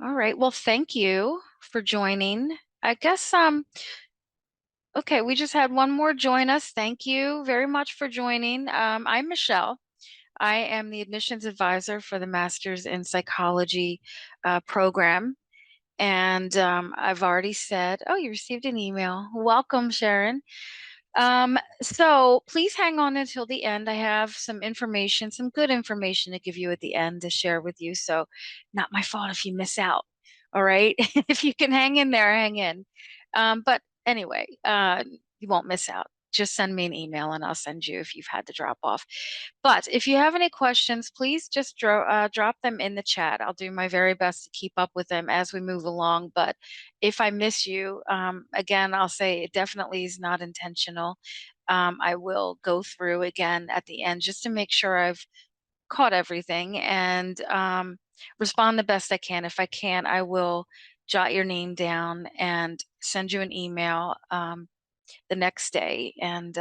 All right. Well, thank you for joining. I guess okay, we just had one more join us. Thank you very much for joining. I'm Michelle. I am the admissions advisor for the Masters in Psychology program. And I've already said, oh, you received an email. Welcome, Sharon. So please hang on until the end. I have some information, some good information to give you at the end to share with you. So not my fault if you miss out. All right. If you can hang in there, hang in. But anyway, you won't miss out. Just send me an email and I'll send you if you've had to drop off. But if you have any questions, please just drop them in the chat. I'll do my very best to keep up with them as we move along. But if I miss you, again, I'll say it definitely is not intentional. I will go through again at the end just to make sure I've caught everything and respond the best I can. If I can't, I will jot your name down and send you an email the next day and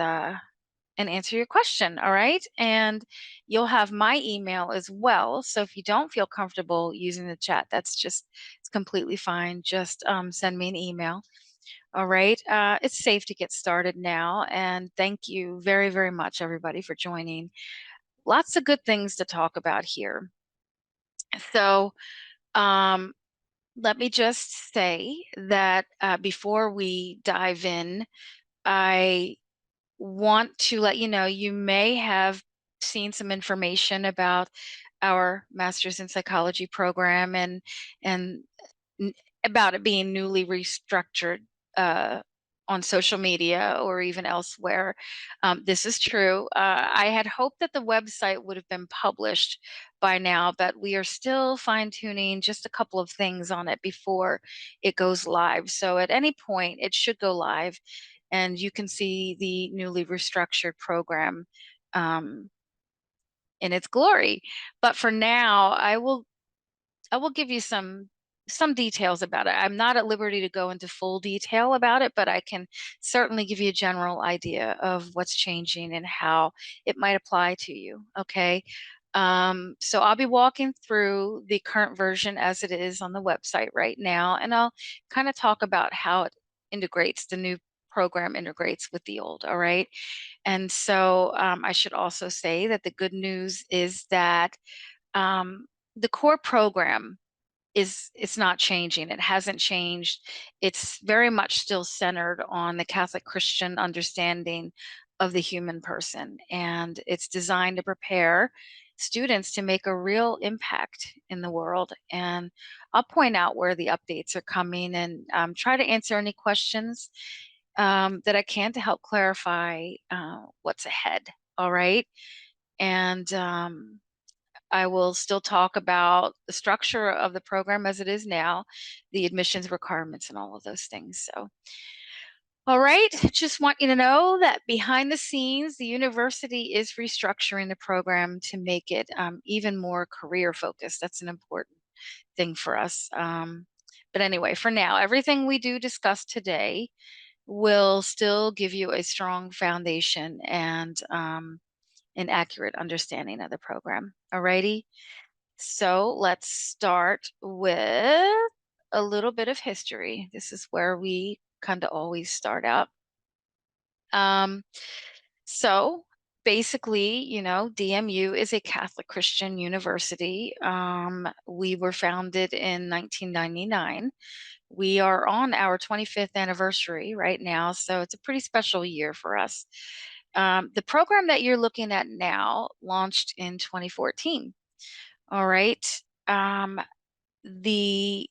answer your question. All right. And you'll have my email as well. So if you don't feel comfortable using the chat, it's completely fine. Just send me an email. All right. It's safe to get started now. And thank you very, very much, everybody, for joining. Lots of good things to talk about here. So let me just say that before we dive in, I want to let you know you may have seen some information about our Master's in Psychology program and about it being newly restructured on social media or even elsewhere. This is true. I had hoped that the website would have been published by now, but we are still fine-tuning just a couple of things on it before it goes live. So at any point, it should go live and you can see the newly restructured program in its glory. But for now, I will give you some details about it. I'm not at liberty to go into full detail about it, but I can certainly give you a general idea of what's changing and how it might apply to you. Okay. So I'll be walking through the current version as it is on the website right now, and I'll kind of talk about how it integrates, the new program integrates with the old. All right. And so I should also say that the good news is that the core program it's not changing. It hasn't changed. It's very much still centered on the Catholic Christian understanding of the human person, and it's designed to prepare students to make a real impact in the world. And I'll point out where the updates are coming and try to answer any questions that I can to help clarify what's ahead. All right. And I will still talk about the structure of the program as it is now, the admissions requirements and all of those things. So, all right, just want you to know that behind the scenes, the university is restructuring the program to make it even more career focused. That's an important thing for us. But anyway, for now, everything we do discuss today will still give you a strong foundation and an accurate understanding of the program. Alrighty. So let's start with a little bit of history. This is where we kind of always start out. Um, so basically, DMU is a Catholic Christian university. We were founded in 1999. We are on our 25th anniversary right now, so it's a pretty special year for us. The program that you're looking at now launched in 2014. All right. The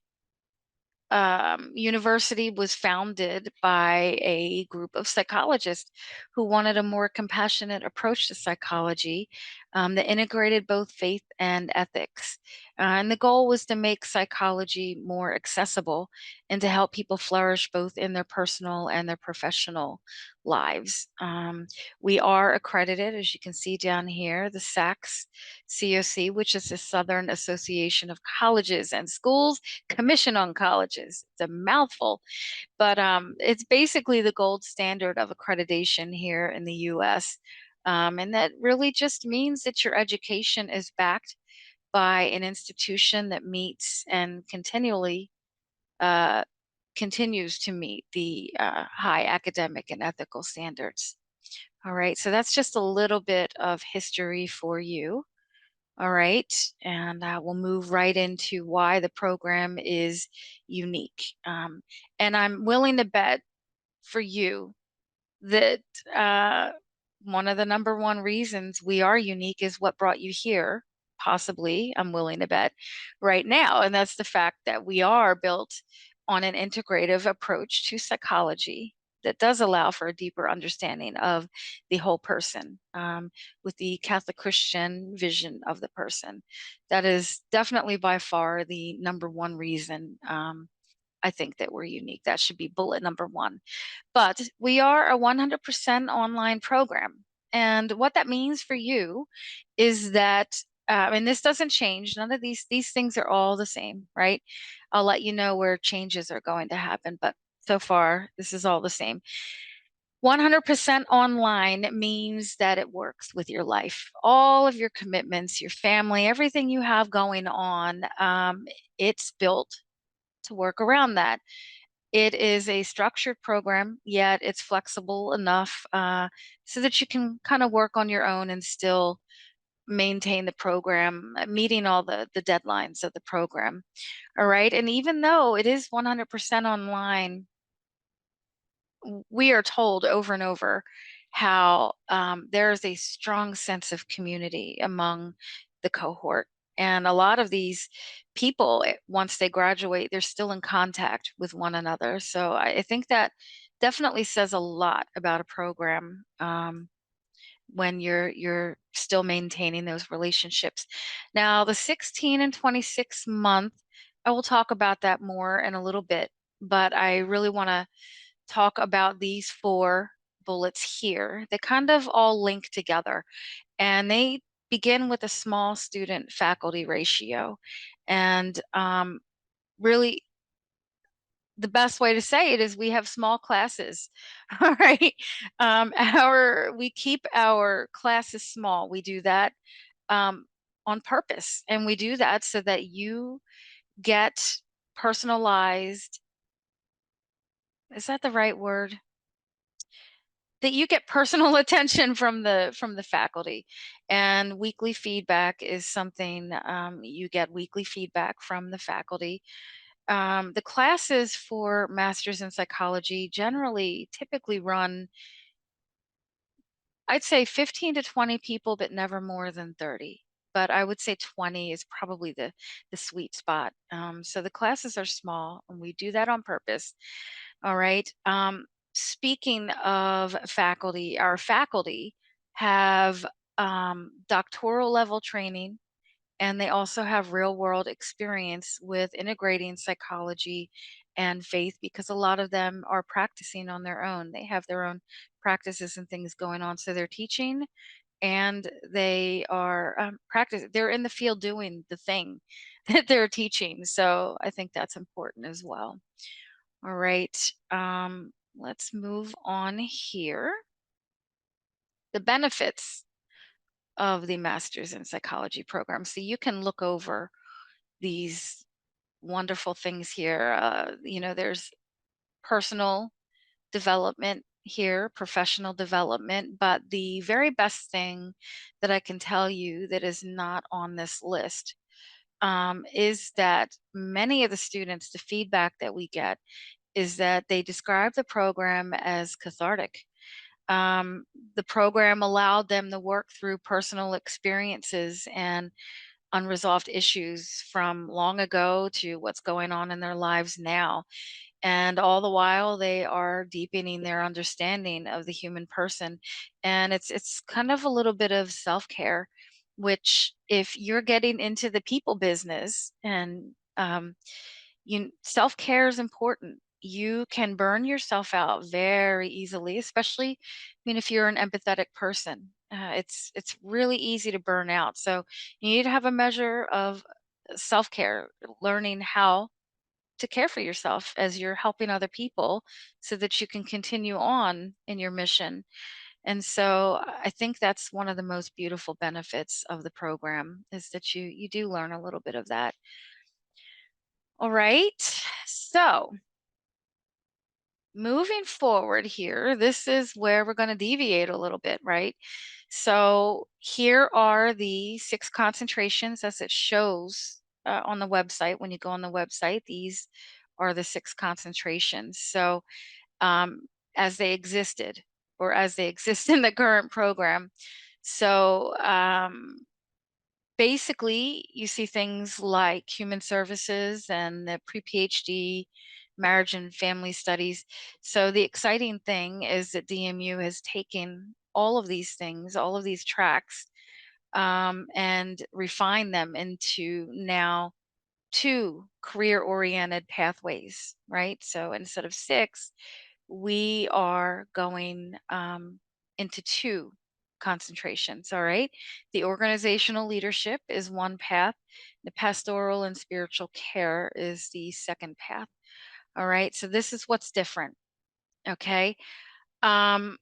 university was founded by a group of psychologists who wanted a more compassionate approach to psychology that integrated both faith and ethics. And the goal was to make psychology more accessible and to help people flourish both in their personal and their professional lives. We are accredited, as you can see down here, the SACS COC, which is the Southern Association of Colleges and Schools Commission on Colleges. It's a mouthful, but it's basically the gold standard of accreditation here in the US. And that really just means that your education is backed by an institution that meets and continually uh, continues to meet the high academic and ethical standards. All right, so that's just a little bit of history for you. All right, and we'll move right into why the program is unique. And I'm willing to bet for you that one of the number one reasons we are unique is what brought you here, possibly, I'm willing to bet, right now. And that's the fact that we are built on an integrative approach to psychology that does allow for a deeper understanding of the whole person, with the Catholic Christian vision of the person. That is definitely by far the number one reason I think that we're unique. That should be bullet number one. But we are a 100% online program. And what that means for you is that, and this doesn't change, none of these things are all the same, right? I'll let you know where changes are going to happen, but so far, this is all the same. 100% online means that it works with your life. All of your commitments, your family, everything you have going on, it's built to work around that. It is a structured program, yet it's flexible enough so that you can kind of work on your own and still maintain the program, meeting all the deadlines of the program. All right. And even though it is 100% online, we are told over and over how there is a strong sense of community among the cohort. And a lot of these people, once they graduate, they're still in contact with one another. So I think that definitely says a lot about a program when you're still maintaining those relationships. Now, the 16 and 26 month, I will talk about that more in a little bit, but I really want to talk about these four bullets here. They kind of all link together, and they begin with a small student faculty ratio. And really, the best way to say it is we have small classes. All right. We keep our classes small. We do that on purpose. And we do that so that you get personalized, is that the right word? That you get personal attention from the faculty. And weekly feedback is something, you get weekly feedback from the faculty. The classes for masters in psychology generally typically run, I'd say 15 to 20 people, but never more than 30. But I would say 20 is probably the sweet spot. So the classes are small, and we do that on purpose. All right. Speaking of faculty, our faculty have doctoral level training, and they also have real world experience with integrating psychology and faith because a lot of them are practicing on their own. They have their own practices and things going on. So they're teaching and they are they're in the field doing the thing that they're teaching. So I think that's important as well. All right, let's move on here. The benefits of the Master's in Psychology program. So you can look over these wonderful things here. There's personal development here, professional development, but the very best thing that I can tell you that is not on this list is that many of the students, the feedback that we get is that they describe the program as cathartic. Um, the program allowed them to work through personal experiences and unresolved issues from long ago to what's going on in their lives now. And all the while, they are deepening their understanding of the human person. And it's kind of a little bit of self-care, which if you're getting into the people business and self-care is important. You can burn yourself out very easily, especially, if you're an empathetic person. It's really easy to burn out. So you need to have a measure of self-care, learning how to care for yourself as you're helping other people so that you can continue on in your mission. And so I think that's one of the most beautiful benefits of the program is that you do learn a little bit of that. All right. So moving forward here, this is where we're going to deviate a little bit, right? So here are the 6 concentrations as it shows on the website. When you go on the website, these are the 6 concentrations. So as they existed or as they exist in the current program. So basically, you see things like human services and the pre-PhD, marriage and family studies. So the exciting thing is that DMU has taken all of these things, all of these tracks, and refined them into now 2 career-oriented pathways, right? So instead of 6, we are going into 2 concentrations, all right? The organizational leadership is one path. The pastoral and spiritual care is the second path, all right? So this is what's different, okay? Um,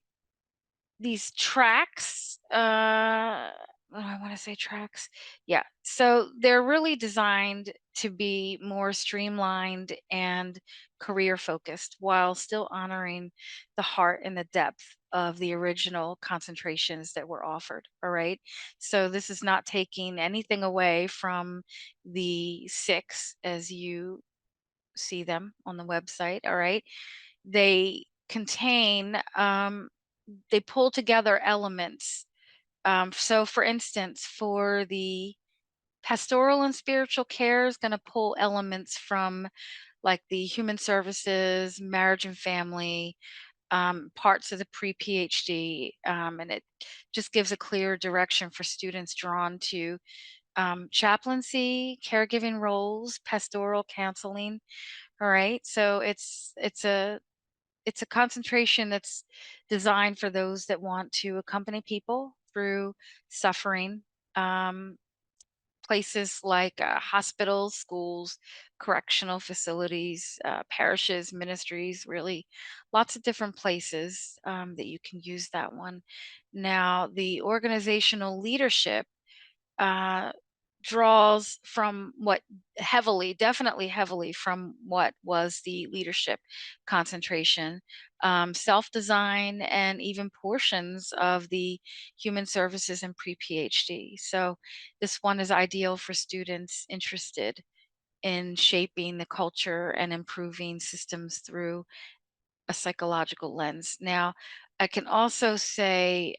these tracks, I want to say tracks. Yeah. So they're really designed to be more streamlined and career focused while still honoring the heart and the depth of the original concentrations that were offered. All right. So this is not taking anything away from the 6 as you see them on the website. All right. They contain, they pull together elements. So, for instance, for the pastoral and spiritual care is going to pull elements from like the human services, marriage and family, parts of the pre-PhD, and it just gives a clear direction for students drawn to chaplaincy, caregiving roles, pastoral counseling. All right, so it's a concentration that's designed for those that want to accompany people through suffering. Um, Places like hospitals, schools, correctional facilities, parishes, ministries, really lots of different places that you can use that one. Now, the organizational leadership uh, draws from what definitely heavily from what was the leadership concentration, self-design, and even portions of the human services and pre-PhD. So this one is ideal for students interested in shaping the culture and improving systems through a psychological lens. Now, I can also say,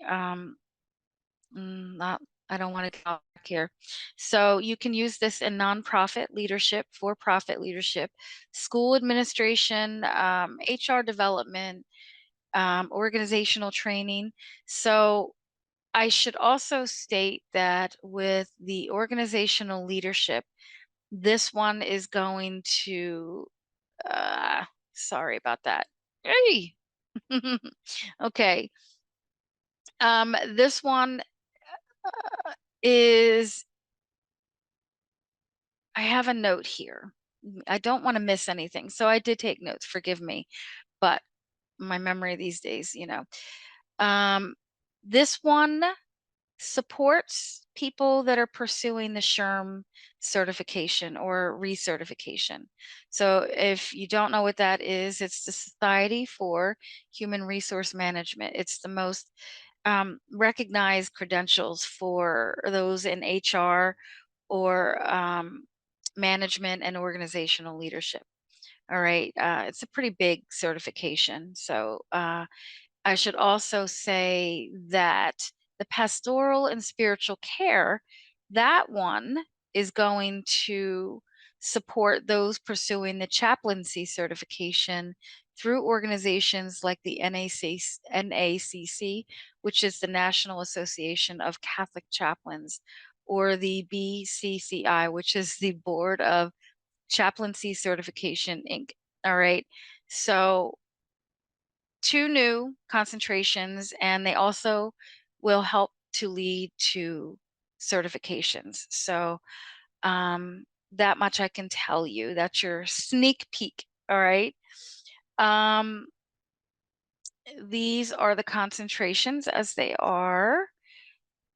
not I don't want to talk here. So you can use this in nonprofit leadership, for-profit leadership, school administration, HR development, organizational training. So I should also state that with the organizational leadership, this one is going to, uh, sorry about that. Hey. Okay. This one is I have a note here. I don't want to miss anything. So I did take notes, forgive me, but my memory these days, Um, this one supports people that are pursuing the SHRM certification or recertification. So if you don't know what that is, it's the Society for Human Resource Management. It's the most recognized credentials for those in HR or management and organizational leadership. All right. It's a pretty big certification. So I should also say that the pastoral and spiritual care, that one is going to support those pursuing the chaplaincy certification through organizations like the NACC, which is the National Association of Catholic Chaplains, or the BCCI, which is the Board of Chaplaincy Certification, Inc. All right. So 2 new concentrations, and they also will help to lead to certifications. So that much I can tell you. That's your sneak peek. All right. Um, these are the concentrations as they are.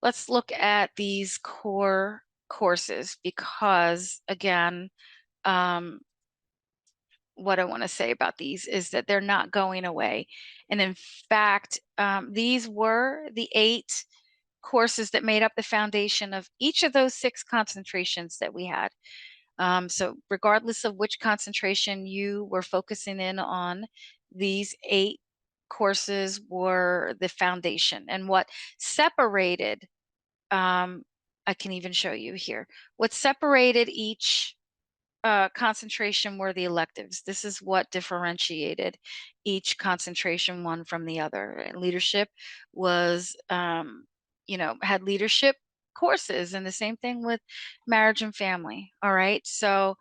Let's look at these core courses because, again, um, what I want to say about these is that they're not going away. And in fact, these were the 8 courses that made up the foundation of each of those 6 concentrations that we had. So regardless of which concentration you were focusing in on, these 8 courses were the foundation. And what separated, I can even show you here, what separated each concentration were the electives. This is what differentiated each concentration one from the other. And leadership was, had leadership courses, and the same thing with marriage and family. All right. So,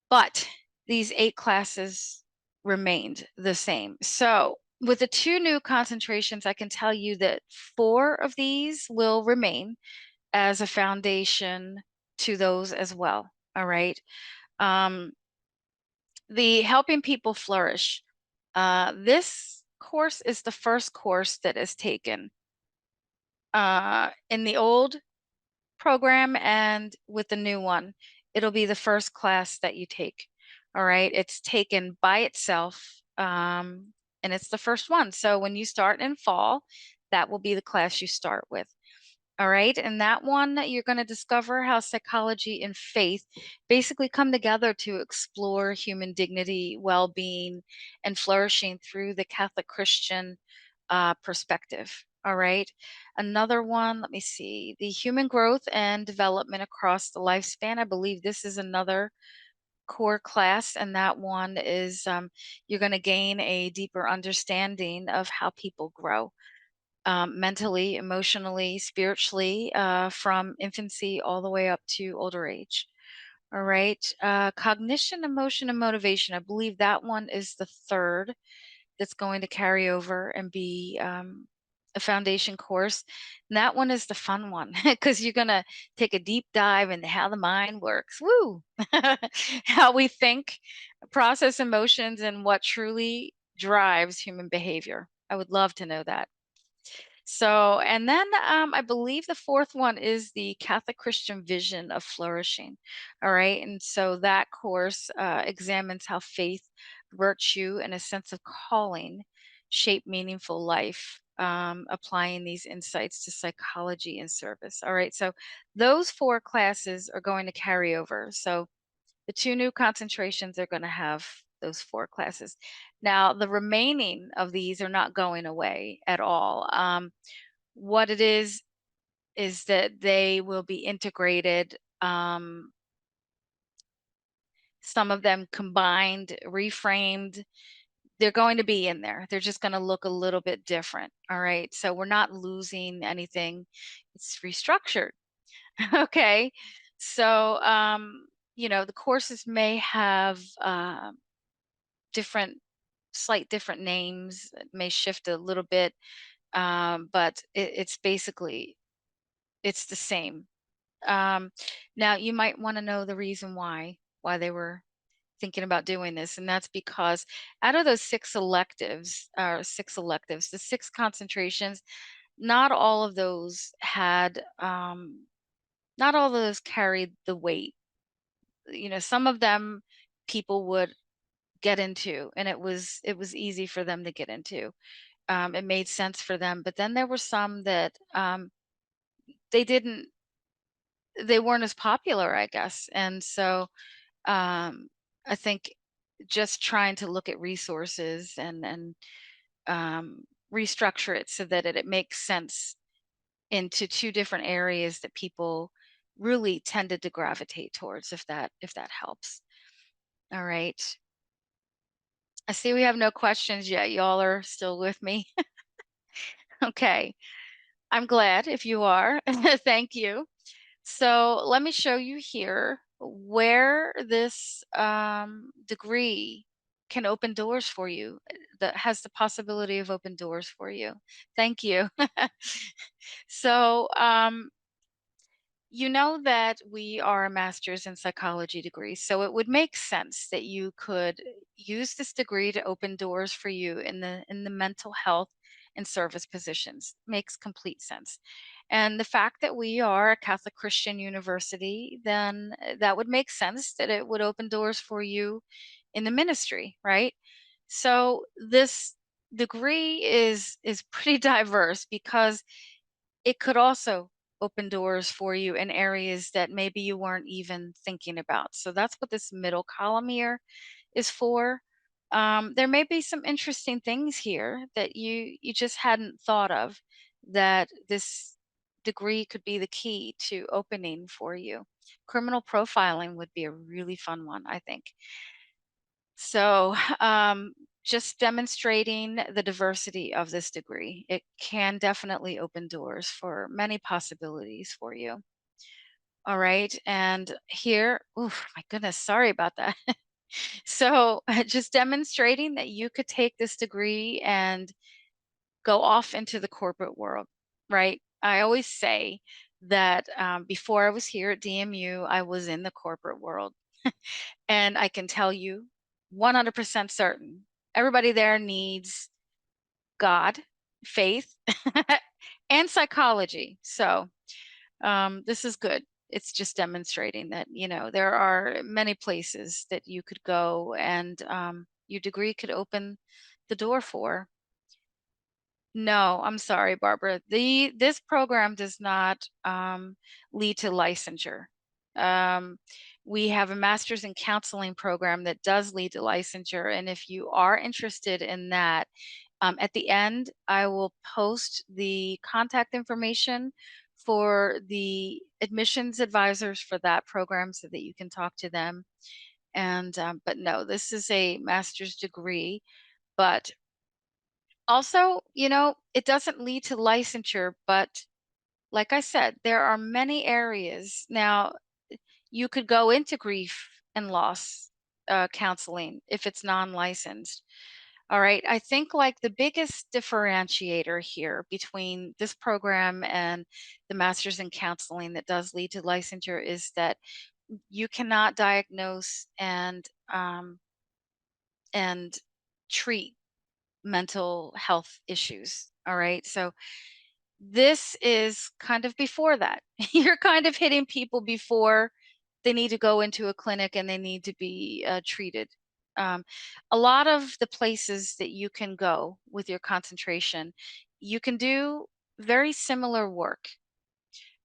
but these 8 classes remained the same. So, with the 2 new concentrations, I can tell you that 4 of these will remain as a foundation to those as well. All right. Um, the Helping People Flourish. This course is the first course that is taken in the old program, and with the new one, it'll be the first class that you take. All right, it's taken by itself, and it's the first one. So when you start in fall, that will be the class you start with. All right. And that one, you're going to discover how psychology and faith basically come together to explore human dignity, well being, and flourishing through the Catholic Christian perspective. All right. Another one, let me see, the human growth and development across the lifespan. I believe this is another core class, and that one is you're going to gain a deeper understanding of how people grow mentally, emotionally, spiritually, from infancy all the way up to older age. All right. Cognition, emotion, and motivation. I believe that one is the third that's going to carry over and be a foundation course. And that one is the fun one because you're going to take a deep dive into how the mind works. Woo! How we think, process emotions, and what truly drives human behavior. I would love to know that. So, and then I believe the fourth one is the Catholic Christian vision of flourishing. All right. And so that course examines how faith, virtue, and a sense of calling shape meaningful life, applying these insights to psychology and service. All right. So those 4 classes are going to carry over. So the 2 new concentrations are going to have those 4 classes. Now, the remaining of these are not going away at all. What it is that they will be integrated, some of them combined, reframed. They're going to be in there. They're just going to look a little bit different. All right. So we're not losing anything. It's restructured. Okay. So, the courses may have different, slight different names, it may shift a little bit, but it's basically it's the same. Um, Now you might want to know the reason why they were thinking about doing this, and that's because out of those 6 electives, the 6 concentrations, not all of those had, not all of those carried the weight. Some of them people would get into, and it was easy for them to get into. It made sense for them, but then there were some that they didn't, they weren't as popular, I guess, and so um, I think just trying to look at resources and um, restructure it so that it makes sense into 2 different areas that people really tended to gravitate towards, if that helps. All right. I see we have no questions yet. Y'all are still with me. Okay. I'm glad if you are. Thank you. So let me show you here where this degree can open doors for you, that has the possibility of open doors for you. Thank you. So, you know that we are a master's in psychology degree, so it would make sense that you could use this degree to open doors for you in the mental health and service positions. Makes complete sense. And the fact that we are a Catholic Christian university, then that would make sense that it would open doors for you in the ministry, right? So this degree is pretty diverse because it could also open doors for you in areas that maybe you weren't even thinking about. So that's what this middle column here is for. There may be some interesting things here that you just hadn't thought of, that this degree could be the key to opening for you. Criminal profiling would be a really fun one, I think. So, just demonstrating the diversity of this degree, it can definitely open doors for many possibilities for you. All right. And here, oof, my goodness, sorry about that. So, just demonstrating that you could take this degree and go off into the corporate world, right? I always say that before I was here at DMU, I was in the corporate world. And I can tell you 100% certain everybody there needs God, faith, and psychology. So this is good. It's just demonstrating that, there are many places that you could go and your degree could open the door for. No, I'm sorry, Barbara. This program does not lead to licensure. Um, we have a master's in counseling program that does lead to licensure, and if you are interested in that, at the end, I will post the contact information for the admissions advisors for that program so that you can talk to them. And but no, this is a master's degree, but also, it doesn't lead to licensure, but like I said, there are many areas. Now, you could go into grief and loss counseling if it's non-licensed. All right. I think like the biggest differentiator here between this program and the master's in counseling that does lead to licensure is that you cannot diagnose and treat mental health issues. All right. So this is kind of before that. You're kind of hitting people before they need to go into a clinic and they need to be treated. Um, a lot of the places that you can go with your concentration, you can do very similar work,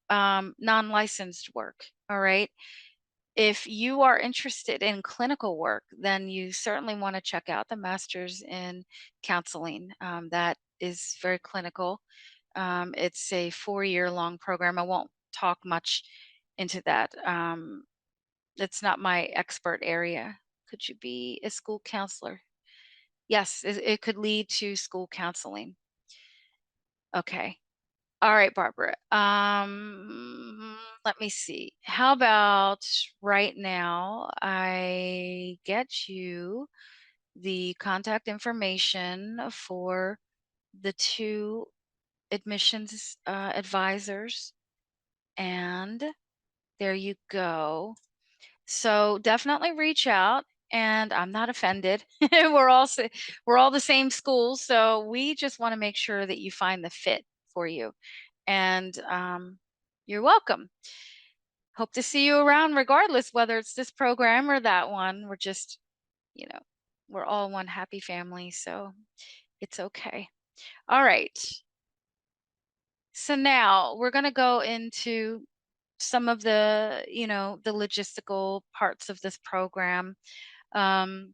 non licensed work. All right. If you are interested in clinical work, then you certainly want to check out the master's in counseling. That is very clinical. It's a 4-year long program. I won't talk much into that. It's not my expert area. Could you be a school counselor? Yes, it could lead to school counseling. Okay. All right, Barbara. Let me see. How about right now I get you the contact information for the two admissions advisors, and there you go. So definitely reach out, and I'm not offended. We're all the same school, so we just want to make sure that you find the fit for you. And you're welcome. Hope to see you around regardless, whether it's this program or that one. We're just, you know, we're all one happy family, so it's okay. All right. So now we're going to go into some of the, the logistical parts of this program. Um,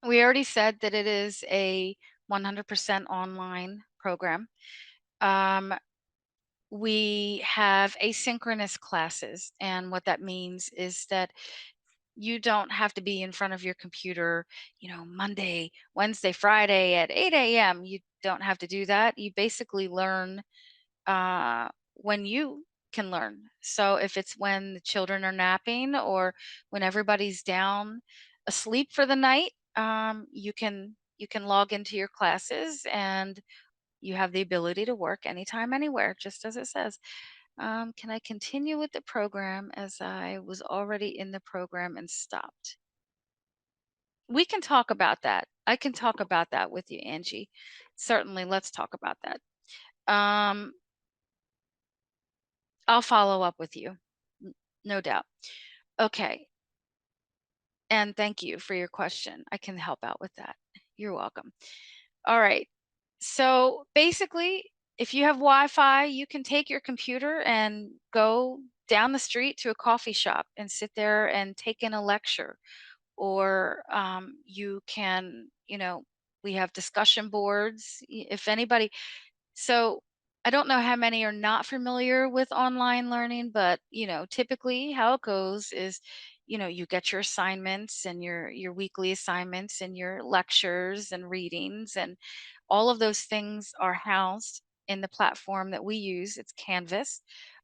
we already said that it is a 100% online program. Um, we have asynchronous classes, and what that means is that you don't have to be in front of your computer, Monday, Wednesday, Friday at 8 a.m. You don't have to do that. You basically learn when you can learn. So if it's when the children are napping or when everybody's down asleep for the night, you can log into your classes and you have the ability to work anytime, anywhere, just as it says. Can I continue with the program as I was already in the program and stopped? We can talk about that. I can talk about that with you, Angie. Certainly, let's talk about that. Um, I'll follow up with you. No doubt. Okay. And thank you for your question. I can help out with that. You're welcome. All right. So basically, if you have Wi-Fi, you can take your computer and go down the street to a coffee shop and sit there and take in a lecture. Or you can, we have discussion boards. If anybody, so I don't know how many are not familiar with online learning, but typically how it goes is, you get your assignments and your weekly assignments and your lectures and readings, and all of those things are housed in the platform that we use. It's Canvas.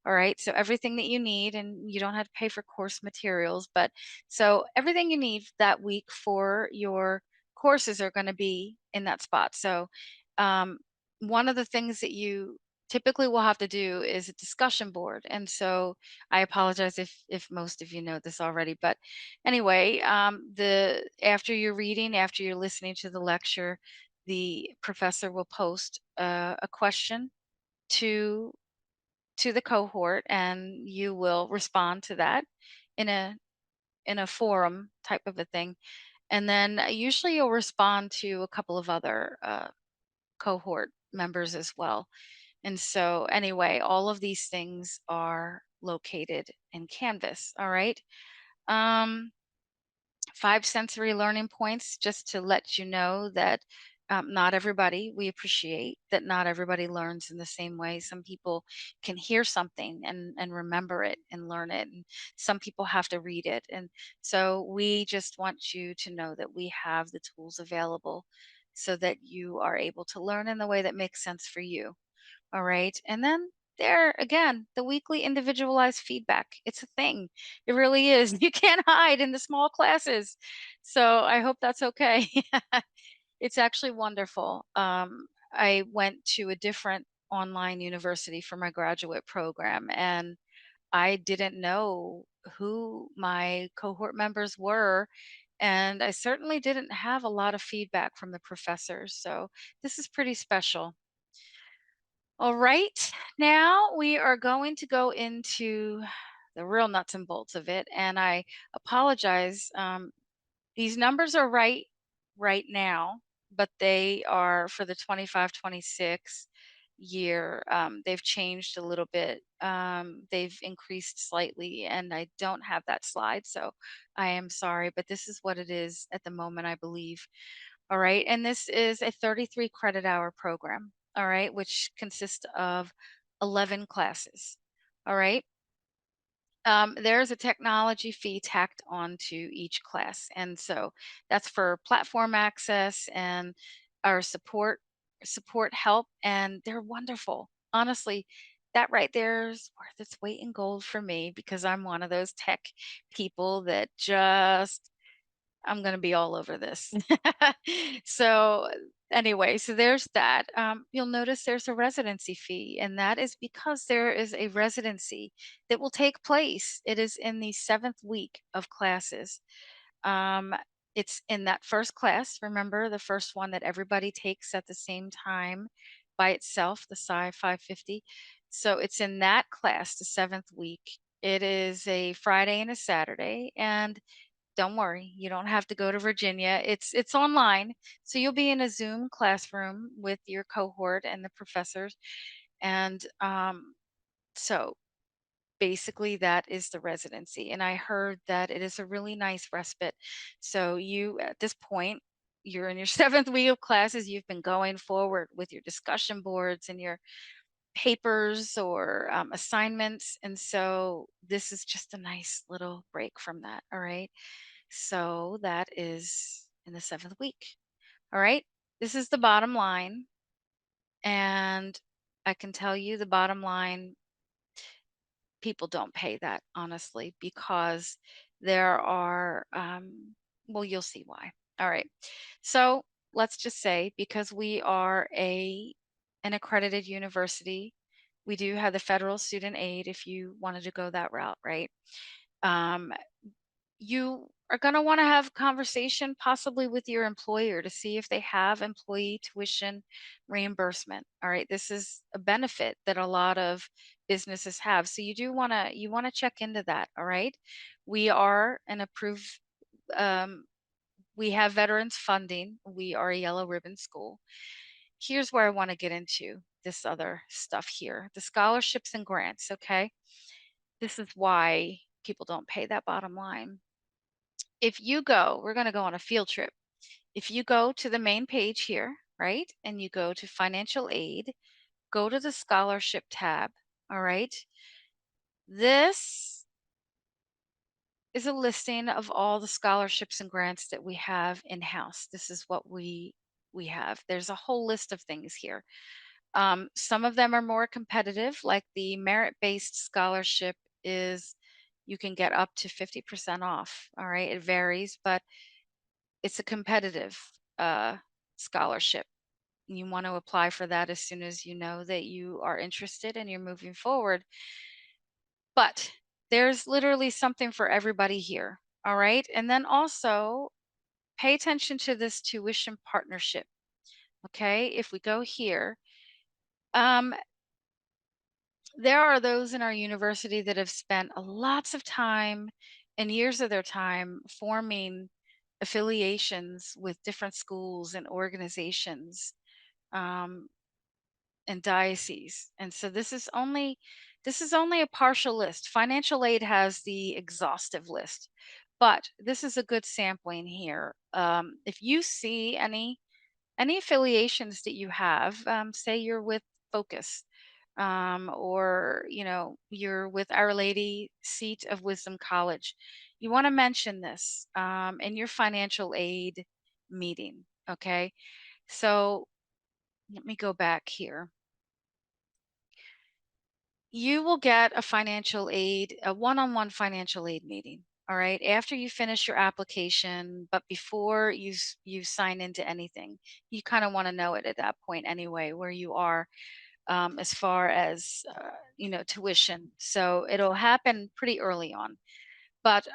All right. So everything that you need, and you don't have to pay for course materials, but so everything you need that week for your courses are going to be in that spot. So um, one of the things that you typically will have to do is a discussion board. And so I apologize if most of you know this already, but anyway, the after you're reading, after you're listening to the lecture, the professor will post a question to the cohort, and you will respond to that in a forum type of a thing. And then usually you'll respond to a couple of other cohort members as well. And so, anyway, all of these things are located in Canvas. All right. Um, 5 sensory learning points, just to let you know that not everybody, we appreciate that not everybody learns in the same way. Some people can hear something and remember it and learn it, and some people have to read it. And so we just want you to know that we have the tools available so that you are able to learn in the way that makes sense for you. All right. And then there again, the weekly individualized feedback. It's a thing. It really is. You can't hide in the small classes. So I hope that's okay. It's actually wonderful. I went to a different online university for my graduate program, and I didn't know who my cohort members were. And I certainly didn't have a lot of feedback from the professors. So this is pretty special. All right, now we are going to go into the real nuts and bolts of it. And I apologize. These numbers are right now, but they are for the 25-26 year. They've changed a little bit. They've increased slightly, and I don't have that slide. So I am sorry, but this is what it is at the moment, I believe. All right. And this is a 33 credit hour program. All right. Which consists of 11 classes. All right. There's a technology fee tacked onto each class. And so that's for platform access and our support help. And they're wonderful. Honestly, that right there is worth its weight in gold for me, because I'm one of those tech people that just I'm gonna be all over this. So anyway, so there's that. You'll notice there's a residency fee, and that is because there is a residency that will take place. It is in the seventh week of classes. Um, it's in that first class. Remember, the first one that everybody takes at the same time by itself, the Sci 550. So it's in that class, the seventh week. It is a Friday and a Saturday, and don't worry, you don't have to go to Virginia. It's online. So you'll be in a Zoom classroom with your cohort and the professors. And so basically that is the residency. And I heard that it is a really nice respite. So you at this point, you're in your seventh week of classes. You've been going forward with your discussion boards and your papers or assignments. And so this is just a nice little break from that. All right. So that is in the seventh week. All right. This is the bottom line. And I can tell you the bottom line, people don't pay that, honestly, because there are, well, you'll see why. All right. So let's just say, because we are an accredited university, we do have the federal student aid if you wanted to go that route, right? Um, you are going to want to have a conversation possibly with your employer to see if they have employee tuition reimbursement. All right, this is a benefit that a lot of businesses have. So you want to check into that, all right? We are an approved um, we have veterans funding. We are a yellow ribbon school. Here's where I want to get into this other stuff here. The scholarships and grants, okay? This is why people don't pay that bottom line. If you go, we're going to go on a field trip. If you go to the main page here, right, and you go to financial aid, go to the scholarship tab, all right? This is a listing of all the scholarships and grants that we have in-house. This is what we have. There's a whole list of things here. Some of them are more competitive, like the merit-based scholarship is you can get up to 50% off. All right, it varies, but it's a competitive scholarship. You want to apply for that as soon as you know that you are interested and you're moving forward. But there's literally something for everybody here. All right. And then also pay attention to this tuition partnership. Okay. If we go here, um, there are those in our university that have spent lots of time and years of their time forming affiliations with different schools and organizations um, and dioceses. And so this is only a partial list. Financial aid has the exhaustive list, but this is a good sampling here. If you see any affiliations that you have, say you're with Focus, or you're with Our Lady Seat of Wisdom College, you want to mention this in your financial aid meeting. Okay, so let me go back here. You will get a one-on-one financial aid meeting. All right, after you finish your application, but before you sign into anything, you kind of want to know it at that point anyway, where you are as far as tuition. So it'll happen pretty early on. But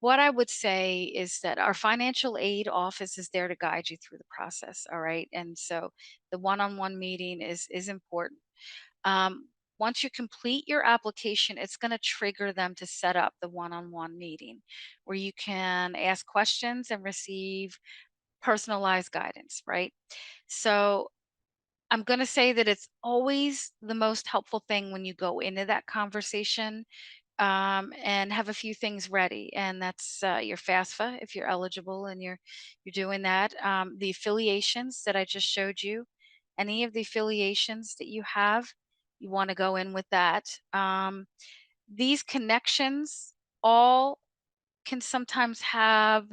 what I would say is that our financial aid office is there to guide you through the process. All right, and so the one-on-one meeting is important. Once you complete your application, it's going to trigger them to set up the one-on-one meeting where you can ask questions and receive personalized guidance, right? So I'm going to say that it's always the most helpful thing when you go into that conversation, and have a few things ready, and that's your FAFSA if you're eligible and you're doing that. The affiliations that I just showed you, any of the affiliations that you have, you want to go in with that. These connections all can sometimes have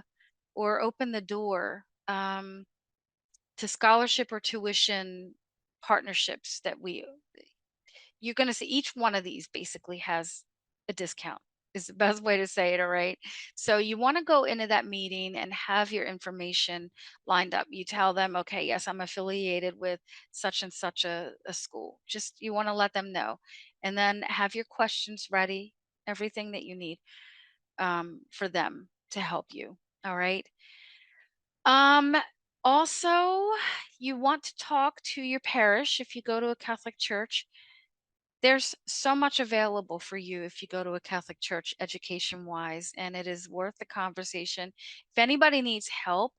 or open the door to scholarship or tuition partnerships that you're going to see. Each one of these basically has a discount is the best way to say it. All right, so you want to go into that meeting and have your information lined up. You tell them, okay, yes, I'm affiliated with such and such a school. Just you want to let them know, and then have your questions ready, everything that you need for them to help you. All right. um Also, you want to talk to your parish. If you go to a Catholic church, there's so much available for you if you go to a Catholic church education wise, and it is worth the conversation. If anybody needs help,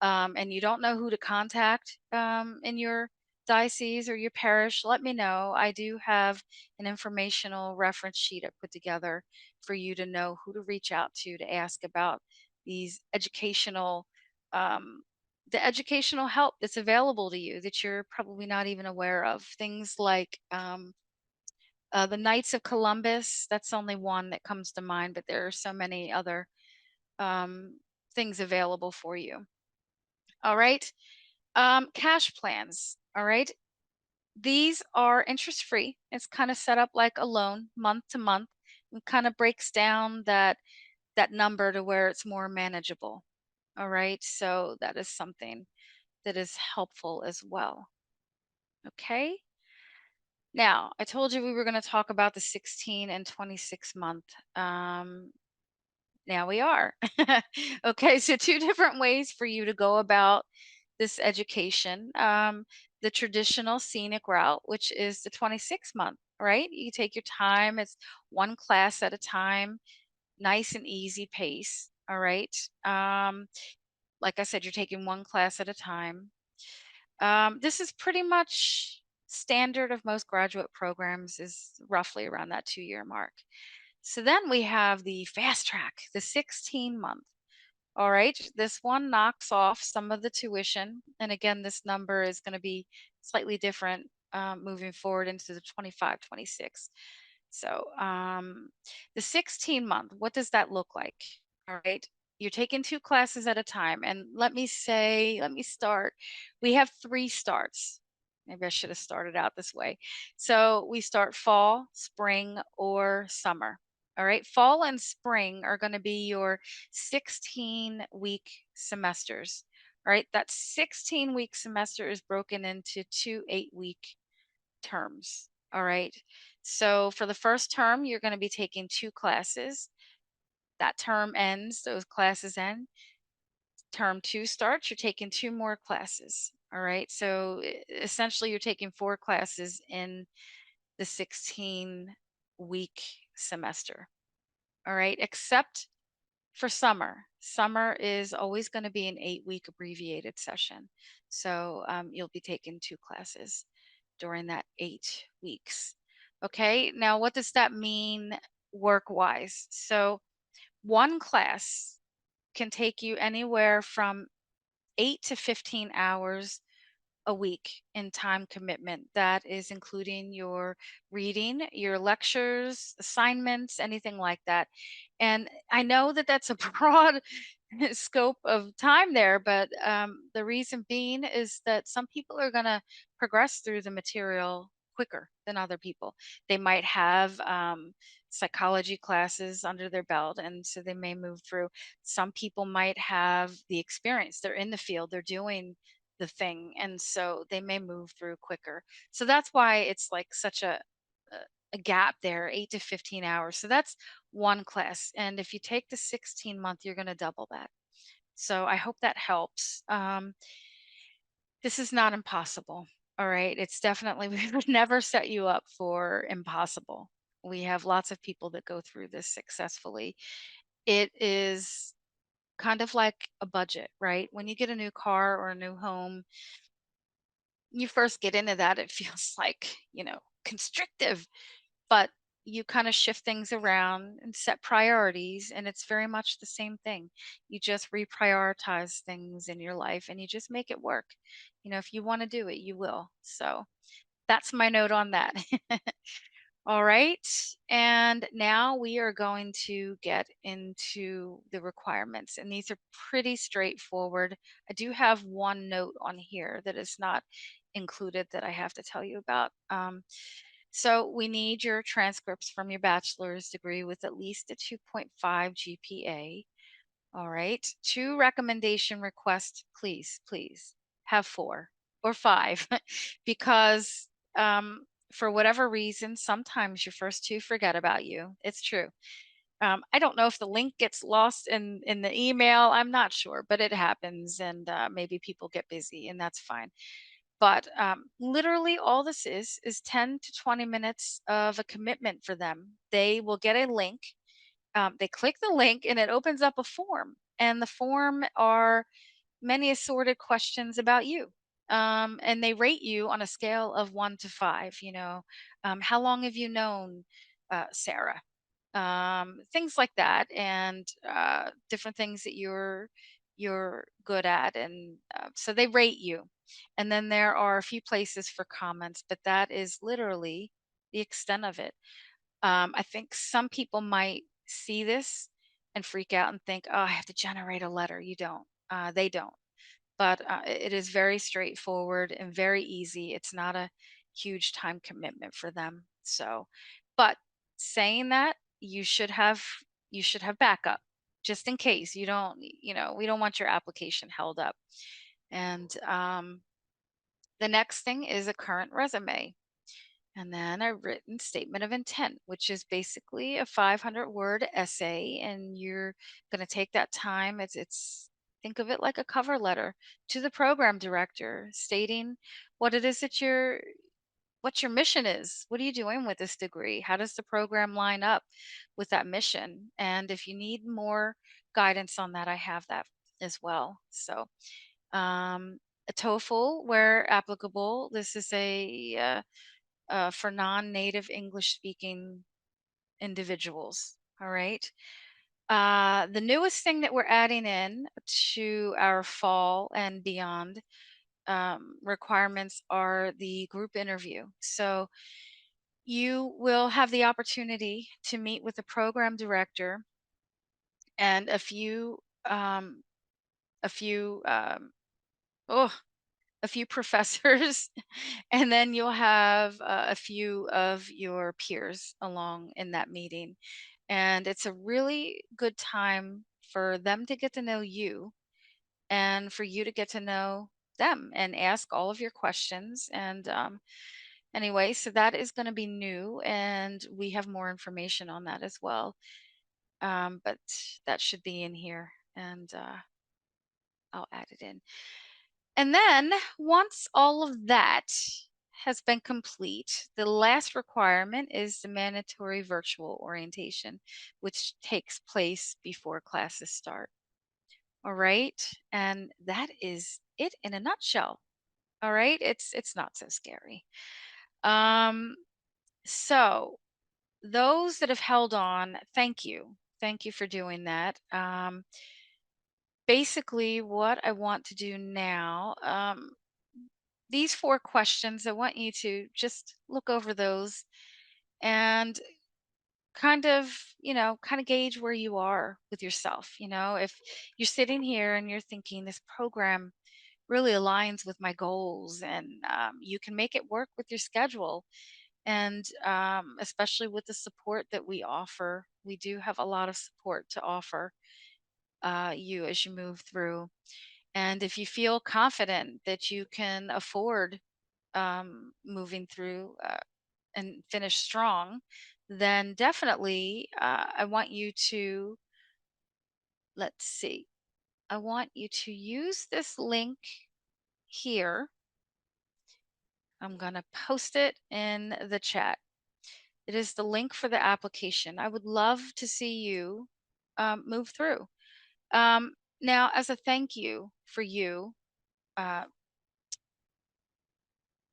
and you don't know who to contact in your diocese or your parish, let me know. I do have an informational reference sheet I put together for you to know who to reach out to ask about these um, the educational help that's available to you that you're probably not even aware of. Things like the Knights of Columbus, that's only one that comes to mind, but there are so many other um, things available for you. All right. Cash plans. All right. These are interest free. It's kind of set up like a loan month to month, and kind of breaks down that number to where it's more manageable. All right. So that is something that is helpful as well. Okay. Now, I told you we were going to talk about the 16 and 26 month. Now we are. Okay, so two different ways for you to go about this education. The traditional scenic route, which is the 26-month, right? You take your time, it's one class at a time, nice and easy pace. All right. Like I said, you're taking one class at a time. This is pretty much standard of most graduate programs, is roughly around that 2-year mark. So then we have the fast track, the 16-month. All right, this one knocks off some of the tuition. And again, this number is going to be slightly different moving forward into the 25, 26. So the 16-month, what does that look like? All right, you're taking two classes at a time. And let me start. We have three starts. Maybe I should have started out this way. So we start fall, spring, or summer. All right, fall and spring are going to be your 16-week semesters. All right, that 16-week semester is broken into two 8-week terms. All right, so for the first term, you're going to be taking two classes. That term ends, those classes end. Term two starts, you're taking two more classes. All right, so essentially, you're taking four classes in the 16-week semester. All right, except for summer. Summer is always going to be an 8-week abbreviated session. So you'll be taking two classes during that 8 weeks. Okay, now what does that mean work wise? So one class can take you anywhere from 8 to 15 hours a week in time commitment. That is including your reading, your lectures, assignments, anything like that. And I know that that's a broad scope of time there, but the reason being is that some people are going to progress through the material quicker than other people. They might have psychology classes under their belt, and so they may move through. Some people might have the experience, they're in the field, they're doing the thing, and so they may move through quicker. So that's why it's like such a, a gap there, 8 to 15 hours. So that's one class. And if you take the 16-month, you're going to double that. So I hope that helps. This is not impossible. All right. It's definitely, we would never set you up for impossible. We have lots of people that go through this successfully. It is kind of like a budget, right? When you get a new car or a new home, you first get into that, it feels like, constrictive, but you kind of shift things around and set priorities. And it's very much the same thing. You just reprioritize things in your life and you just make it work. If you want to do it, you will. So that's my note on that. All right. And now we are going to get into the requirements, and these are pretty straightforward. I do have one note on here that is not included that I have to tell you about. So we need your transcripts from your bachelor's degree with at least a 2.5 GPA. All right. Two recommendation requests, please have four or five because for whatever reason, sometimes your first two forget about you. It's true. I don't know if the link gets lost in the email. I'm not sure, but it happens, and maybe people get busy, and that's fine. But literally, all this is 10 to 20 minutes of a commitment for them. They will get a link. They click the link, and it opens up a form. And the form are many assorted questions about you. And they rate you on a scale of 1 to 5. How long have you known Sarah? Things like that, and different things that you're good at, and so they rate you. And then there are a few places for comments, but that is literally the extent of it. I think some people might see this and freak out and think, "Oh, I have to generate a letter." You don't. They don't. But it is very straightforward and very easy. It's not a huge time commitment for them. So, but saying that, you should have backup just in case you don't. We don't want your application held up. And the next thing is a current resume. And then a written statement of intent, which is basically a 500-word essay, and you're going to take that time. It's think of it like a cover letter to the program director, stating what it is that what your mission is. What are you doing with this degree? How does the program line up with that mission? And if you need more guidance on that, I have that as well. So, a TOEFL where applicable. This is for non-native English speaking individuals. All right. The newest thing that we're adding in to our fall and beyond requirements are the group interview. So you will have the opportunity to meet with the program director and um, a few, oh, a few professors, and then you'll have a few of your peers along in that meeting. And it's a really good time for them to get to know you and for you to get to know them and ask all of your questions. And anyway, so that is going to be new, and we have more information on that as well. But that should be in here, and I'll add it in. And then once all of that has been complete, the last requirement is the mandatory virtual orientation, which takes place before classes start. All right. And that is it in a nutshell. All right. It's not so scary. Um, so those that have held on, thank you. Thank you for doing that. Basically, what I want to do now, these 4 questions, I want you to just look over those and kind of gauge where you are with yourself. If you're sitting here and you're thinking this program really aligns with my goals, and you can make it work with your schedule, and especially with the support that we offer. We do have a lot of support to offer you as you move through. And if you feel confident that you can afford moving through and finish strong, then definitely I want you to, let's see, I want you to use this link here. I'm going to post it in the chat. It is the link for the application. I would love to see you move through. Now, as a thank you for you uh,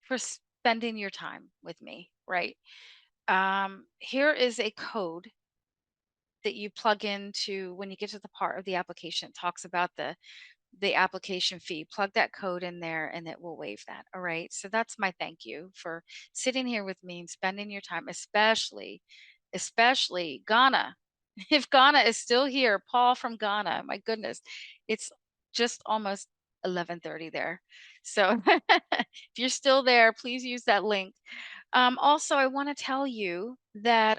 for spending your time with me, right? Here is a code that you plug into when you get to the part of the application. It talks about the application fee. Plug that code in there and it will waive that. All right. So that's my thank you for sitting here with me and spending your time, especially Ghana. If Ghana is still here, Paul from Ghana, my goodness, it's just almost 11:30 there. So if you're still there, please use that link. Also, I want to tell you that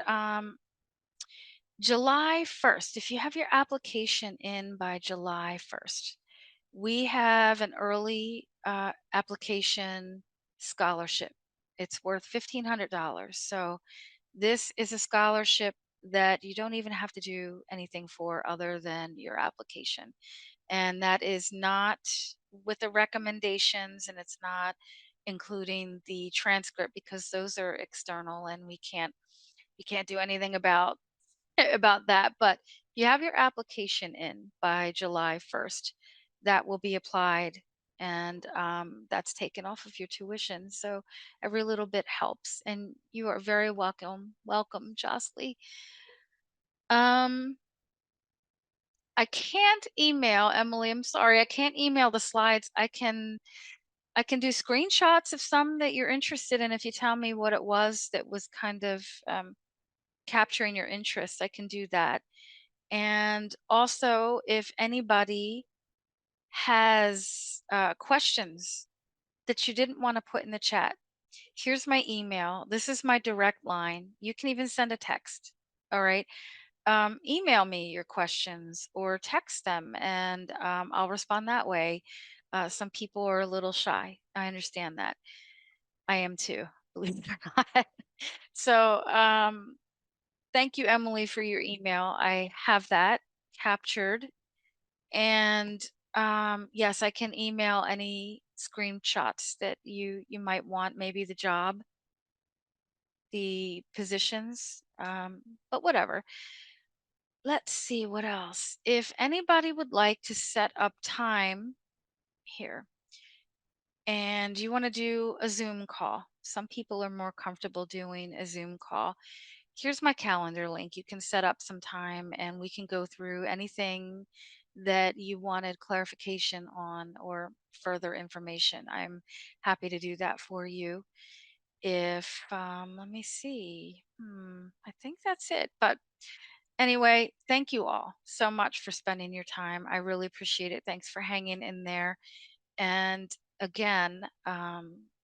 July 1st, if you have your application in by July 1st, we have an early application scholarship. It's worth $1,500. So this is a scholarship that you don't even have to do anything for other than your application. And that is not with the recommendations, and it's not including the transcript, because those are external and we can't do anything about about that. But you have your application in by July 1st, that will be applied, and that's taken off of your tuition. So every little bit helps, and you are very welcome, Jocelyn. Um, I can't email Emily. I'm sorry, I can't email the slides. I can do screenshots of some that you're interested in. If you tell me what it was that was kind of capturing your interest, I can do that. And also, if anybody has questions that you didn't want to put in the chat, here's my email. This is my direct line. You can even send a text. All right. Email me your questions or text them, and I'll respond that way. Some people are a little shy. I understand that. I am too. believe it or not. So, thank you, Emily, for your email. I have that captured. And yes, I can email any screenshots that you might want, maybe the job, the positions, but whatever. Let's see what else. If anybody would like to set up time here and you want to do a Zoom call, some people are more comfortable doing a Zoom call. Here's my calendar link. You can set up some time and we can go through anything that you wanted clarification on or further information. I'm happy to do that for you. If, let me see, I think that's it. But anyway, thank you all so much for spending your time. I really appreciate it. Thanks for hanging in there. And again,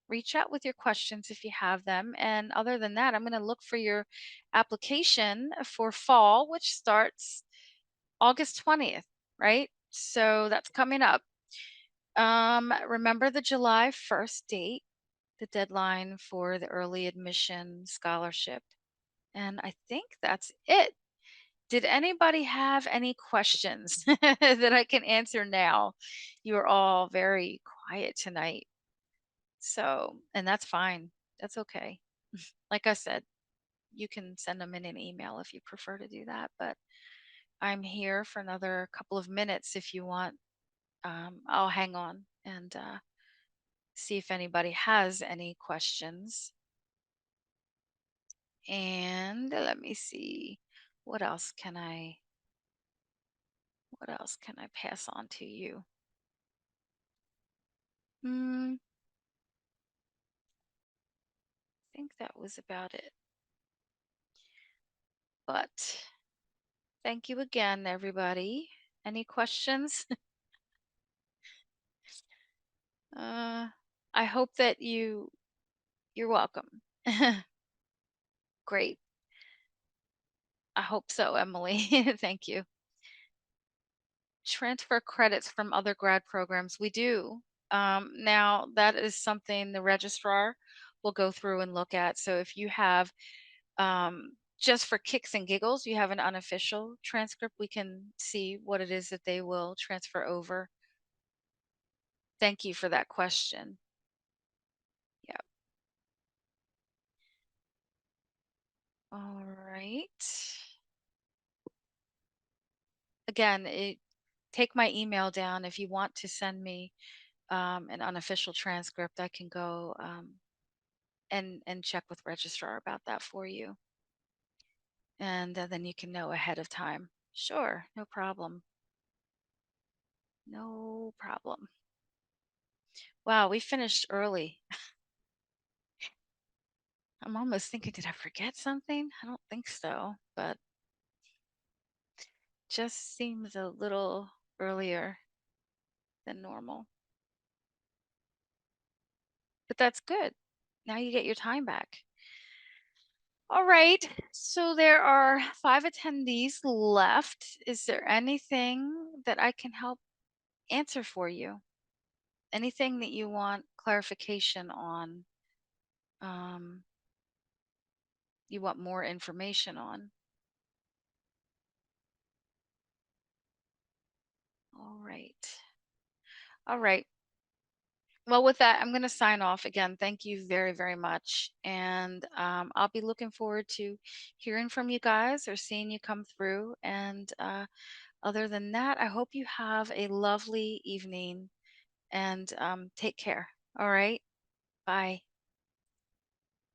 reach out with your questions if you have them. And other than that, I'm going to look for your application for fall, which starts August 20th, right? So that's coming up. Remember the July 1st date, the deadline for the early admission scholarship. And I think that's it. Did anybody have any questions that I can answer now? You are all very quiet tonight. So, and that's fine. That's okay. Like I said, you can send them in an email if you prefer to do that, but I'm here for another couple of minutes if you want. I'll hang on and see if anybody has any questions. And let me see, what else can I pass on to you? I think that was about it. But thank you again, everybody. Any questions? I hope that you're welcome. Great. I hope so, Emily. Thank you. Transfer credits from other grad programs. We do. Now, that is something the registrar will go through and look at. So if you have, just for kicks and giggles, you have an unofficial transcript, we can see what it is that they will transfer over. Thank you for that question. Yeah. All right. Again, take my email down if you want to send me an unofficial transcript. I can go and check with registrar about that for you, and then you can know ahead of time. Sure, no problem. No problem. Wow, we finished early. I'm almost thinking, did I forget something? I don't think so, but just seems a little earlier than normal. But that's good. Now you get your time back. All right, so there are 5 attendees left. Is there anything that I can help answer for you? Anything that you want clarification on? Um, you want more information on? All right. All right. Well, with that, I'm going to sign off again. Thank you very, very much. And I'll be looking forward to hearing from you guys or seeing you come through. And other than that, I hope you have a lovely evening and take care. All right. Bye.